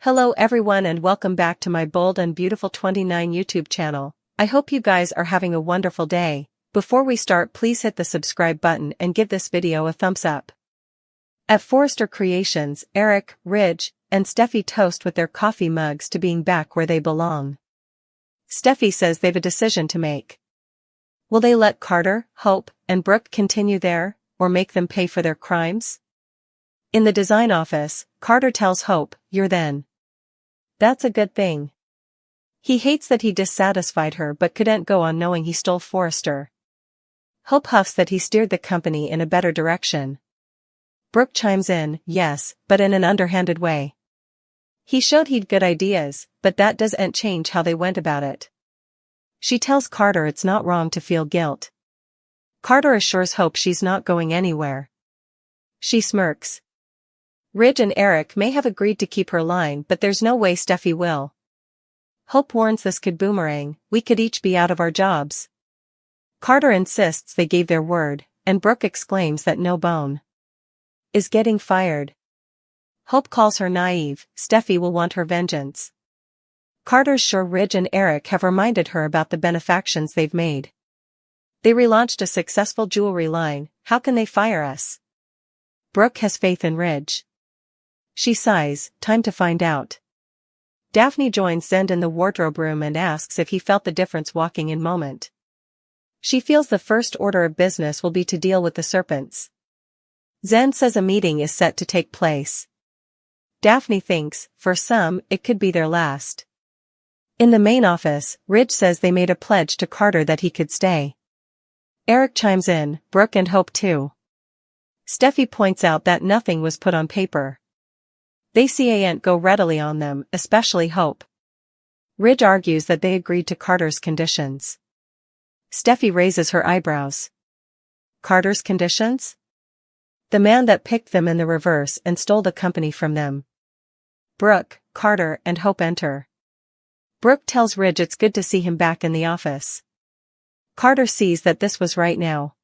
Hello everyone and welcome back to my Bold and Beautiful 29 YouTube channel. I hope you guys are having a wonderful day. Before we start, please hit the subscribe button and give this video a thumbs up. At Forrester Creations, Eric, Ridge, and Steffy toast with their coffee mugs to being back where they belong. Steffy says they've a decision to make. Will they let Carter, Hope, and Brooke continue there, or make them pay for their crimes? In the design office, Carter tells Hope, "You're then. That's a good thing." He hates that he dissatisfied her but couldn't go on knowing he stole Forrester. Hope huffs that he steered the company in a better direction. Brooke chimes in, "Yes, but in an underhanded way. He showed he'd good ideas, but that doesn't change how they went about it." She tells Carter it's not wrong to feel guilt. Carter assures Hope she's not going anywhere. She smirks. Ridge and Eric may have agreed to keep her line, but there's no way Steffy will. Hope warns this could boomerang, we could each be out of our jobs. Carter insists they gave their word, and Brooke exclaims that no bone is getting fired. Hope calls her naive, Steffy will want her vengeance. Carter's sure Ridge and Eric have reminded her about the benefactions they've made. They relaunched a successful jewelry line, how can they fire us? Brooke has faith in Ridge. She sighs, time to find out. Daphne joins Zend in the wardrobe room and asks if he felt the difference walking in Moment. She feels the first order of business will be to deal with the serpents. Zend says a meeting is set to take place. Daphne thinks, for some, it could be their last. In the main office, Ridge says they made a pledge to Carter that he could stay. Eric chimes in, Brooke and Hope too. Steffy points out that nothing was put on paper. They can't go readily on them, especially Hope. Ridge argues that they agreed to Carter's conditions. Steffy raises her eyebrows. Carter's conditions? The man that picked them in the reverse and stole the company from them. Brooke, Carter, and Hope enter. Brooke tells Ridge it's good to see him back in the office. Carter sees that this was right now.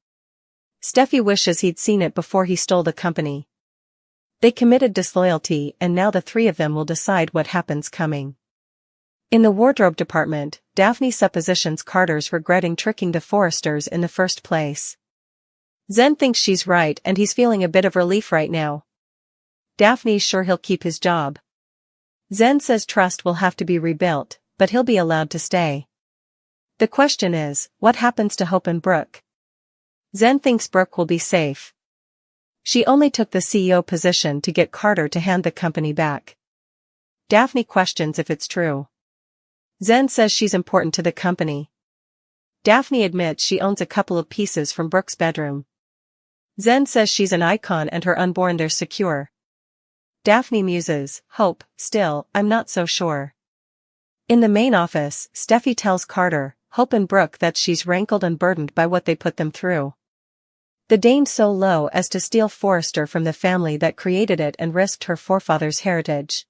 Steffy wishes he'd seen it before he stole the company. They committed disloyalty and now the three of them will decide what happens coming. In the wardrobe department, Daphne suppositions Carter's regretting tricking the Forresters in the first place. Zen thinks she's right and he's feeling a bit of relief right now. Daphne's sure he'll keep his job. Zen says trust will have to be rebuilt, but he'll be allowed to stay. The question is, what happens to Hope and Brooke? Zen thinks Brooke will be safe. She only took the CEO position to get Carter to hand the company back. Daphne questions if it's true. Zen says she's important to the company. Daphne admits she owns a couple of pieces from Brooke's bedroom. Zen says she's an icon and her unborn they're secure. Daphne muses, Hope, still, I'm not so sure. In the main office, Steffy tells Carter, Hope and Brooke that she's rankled and burdened by what they put them through. The Dane so low as to steal Forrester from the family that created it and risked her forefathers' heritage.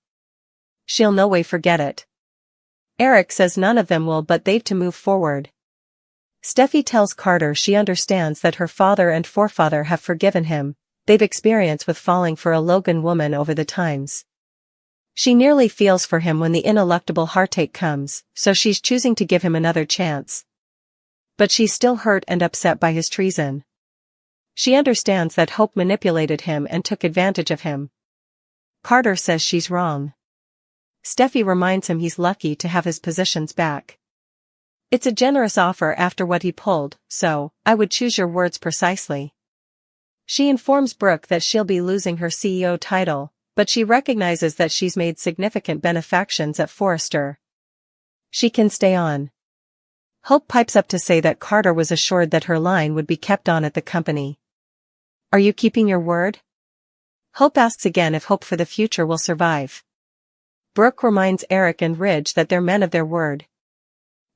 She'll no way forget it. Eric says none of them will, but they've to move forward. Steffy tells Carter she understands that her father and forefather have forgiven him, they've experience with falling for a Logan woman over the times. She nearly feels for him when the ineluctable heartache comes, so she's choosing to give him another chance. But she's still hurt and upset by his treason. She understands that Hope manipulated him and took advantage of him. Carter says she's wrong. Steffy reminds him he's lucky to have his positions back. It's a generous offer after what he pulled, so, I would choose your words precisely. She informs Brooke that she'll be losing her CEO title, but she recognizes that she's made significant benefactions at Forrester. She can stay on. Hope pipes up to say that Carter was assured that her line would be kept on at the company. Are you keeping your word? Hope asks again if hope for the future will survive. Brooke reminds Eric and Ridge that they're men of their word.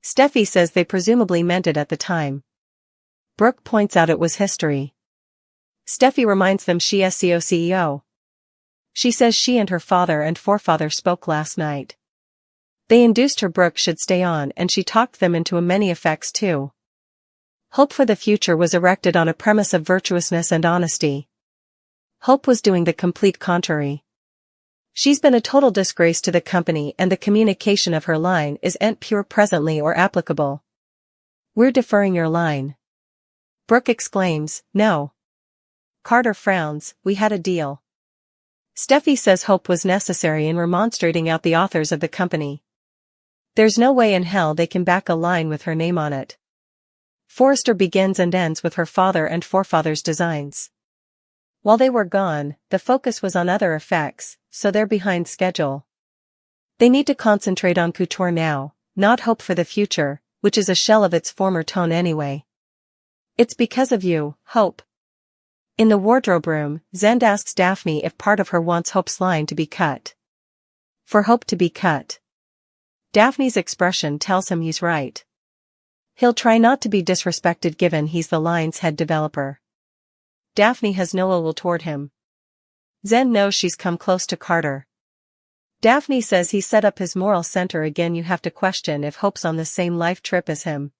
Steffy says they presumably meant it at the time. Brooke points out it was history. Steffy reminds them she is CEO. She says she and her father and forefather spoke last night. They induced her Brooke should stay on and she talked them into a many effects too. Hope for the future was erected on a premise of virtuousness and honesty. Hope was doing the complete contrary. She's been a total disgrace to the company and the communication of her line isn't pure presently or applicable. We're deferring your line. Brooke exclaims, no. Carter frowns, we had a deal. Steffy says Hope was necessary in remonstrating out the authors of the company. There's no way in hell they can back a line with her name on it. Forrester begins and ends with her father and forefathers' designs. While they were gone, the focus was on other effects, so they're behind schedule. They need to concentrate on couture now, not hope for the future, which is a shell of its former tone anyway. It's because of you, Hope. In the wardrobe room, Zend asks Daphne if part of her wants Hope's line to be cut. For Hope to be cut. Daphne's expression tells him he's right. He'll try not to be disrespected given he's the line's head developer. Daphne has no ill will toward him. Zend knows she's come close to Carter. Daphne says he set up his moral center again. You have to question if Hope's on the same life trip as him.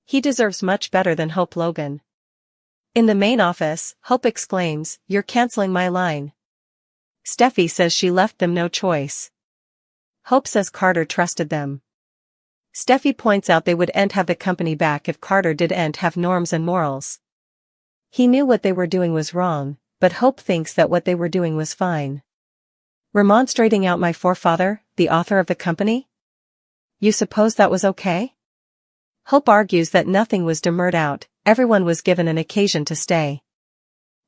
He deserves much better than Hope Logan. In the main office, Hope exclaims, you're canceling my line. Steffy says she left them no choice. Hope says Carter trusted them. Steffy points out they wouldn't have the company back if Carter didn't have norms and morals. He knew what they were doing was wrong, but Hope thinks that what they were doing was fine. Remonstrating out my forefather, the author of the company? You suppose that was okay? Hope argues that nothing was demurred out, everyone was given an occasion to stay.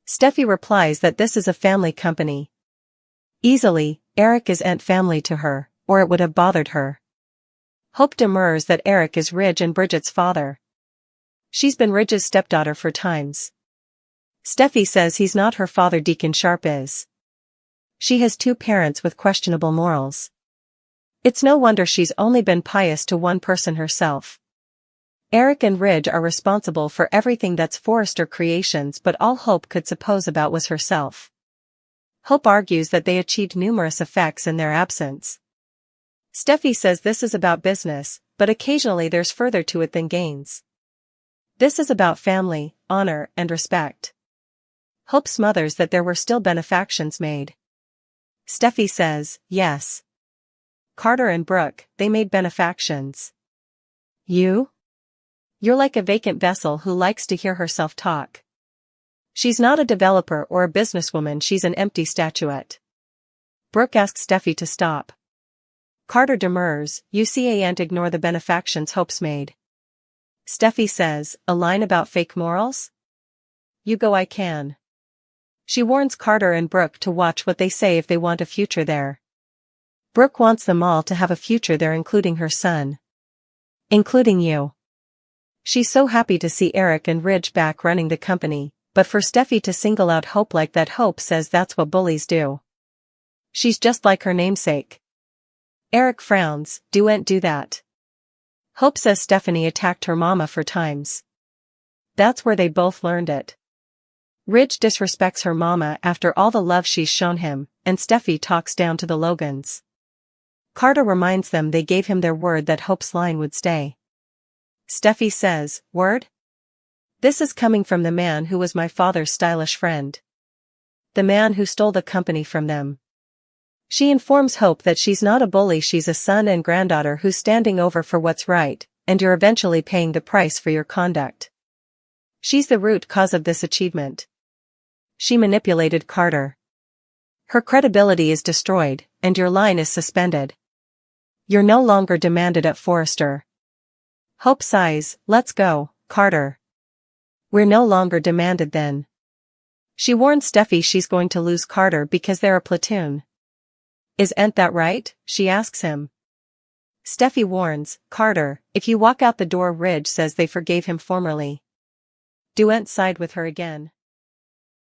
Steffy replies that this is a family company. Easily, Eric isn't family to her, or it would have bothered her. Hope demurs that Eric is Ridge and Bridget's father. She's been Ridge's stepdaughter for times. Steffy says he's not her father. Deacon Sharp is. She has two parents with questionable morals. It's no wonder she's only been pious to one person herself. Eric and Ridge are responsible for everything that's Forrester Creations, but all Hope could suppose about was herself. Hope argues that they achieved numerous effects in their absence. Steffy says this is about business, but occasionally there's further to it than gains. This is about family, honor, and respect. Hope smothers that there were still benefactions made. Steffy says, yes. Carter and Brooke, they made benefactions. You? You're like a vacant vessel who likes to hear herself talk. She's not a developer or a businesswoman, she's an empty statuette. Brooke asks Steffy to stop. Carter demurs, you can't ignore the benefactions Hope's made. Steffy says, a line about fake morals? You go, I can. She warns Carter and Brooke to watch what they say if they want a future there. Brooke wants them all to have a future there, including her son. Including you. She's so happy to see Eric and Ridge back running the company, but for Steffy to single out Hope like that, Hope says that's what bullies do. She's just like her namesake. Eric frowns, don't do that. Hope says Stephanie attacked her mama for times. That's where they both learned it. Ridge disrespects her mama after all the love she's shown him, and Steffy talks down to the Logans. Carter reminds them they gave him their word that Hope's line would stay. Steffy says, word? This is coming from the man who was my father's stylish friend. The man who stole the company from them. She informs Hope that she's not a bully, she's a son and granddaughter who's standing over for what's right, and you're eventually paying the price for your conduct. She's the root cause of this achievement. She manipulated Carter. Her credibility is destroyed, and your line is suspended. You're no longer demanded at Forrester. Hope sighs, let's go, Carter. We're no longer demanded then. She warns Steffy she's going to lose Carter because they're a platoon. Isn't that right? She asks him. Steffy warns, Carter, if you walk out the door. Ridge says they forgave him formerly. Don't side with her again.